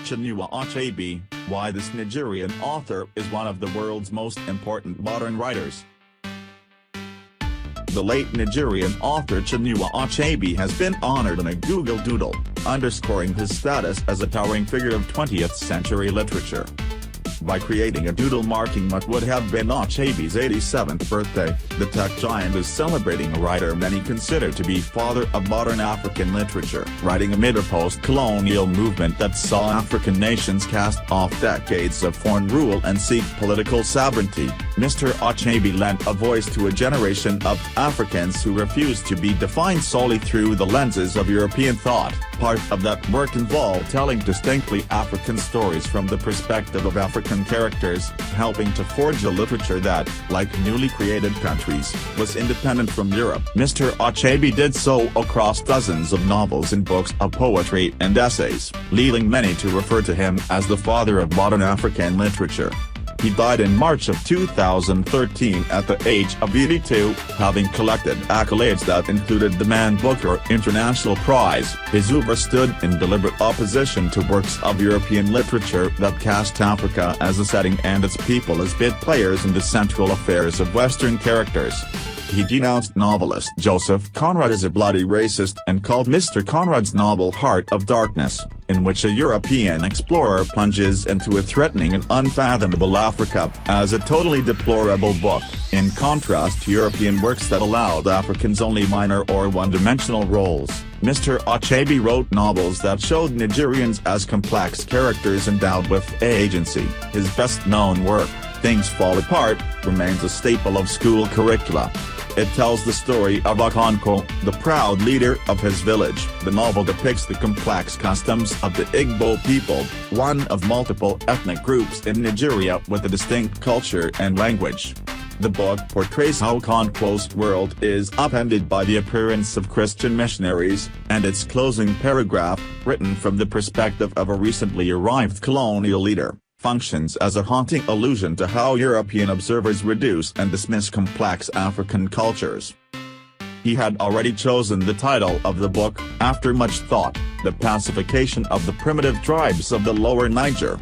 Chinua Achebe, why this Nigerian author is one of the world's most important modern writers. The late Nigerian author Chinua Achebe has been honored in a Google Doodle, underscoring his status as a towering figure of 20th century literature. By creating a doodle marking what would have been Achebe's 87th birthday, the tech giant is celebrating a writer many consider to be father of modern African literature. Writing amid a post-colonial movement that saw African nations cast off decades of foreign rule and seek political sovereignty, Mr. Achebe lent a voice to a generation of Africans who refused to be defined solely through the lenses of European thought. Part of that work involved telling distinctly African stories from the perspective of African characters, helping to forge a literature that, like newly created countries, was independent from Europe. Mr. Achebe did so across dozens of novels and books of poetry and essays, leading many to refer to him as the father of modern African literature. He died in March of 2013 at the age of 82, having collected accolades that included the Man Booker International Prize. His oeuvre stood in deliberate opposition to works of European literature that cast Africa as a setting and its people as bit players in the central affairs of Western characters. He denounced novelist Joseph Conrad as a bloody racist and called Mr. Conrad's novel Heart of Darkness, in which a European explorer plunges into a threatening and unfathomable Africa, as a totally deplorable book, in contrast to European works that allowed Africans only minor or one-dimensional roles. Mr. Achebe wrote novels that showed Nigerians as complex characters endowed with agency. His best-known work, Things Fall Apart, remains a staple of school curricula. It tells the story of Okonkwo, the proud leader of his village. The novel depicts the complex customs of the Igbo people, one of multiple ethnic groups in Nigeria with a distinct culture and language. The book portrays how Okonkwo's world is upended by the appearance of Christian missionaries, and its closing paragraph, written from the perspective of a recently arrived colonial leader, functions as a haunting allusion to how European observers reduce and dismiss complex African cultures. He had already chosen the title of the book, after much thought, The Pacification of the Primitive Tribes of the Lower Niger.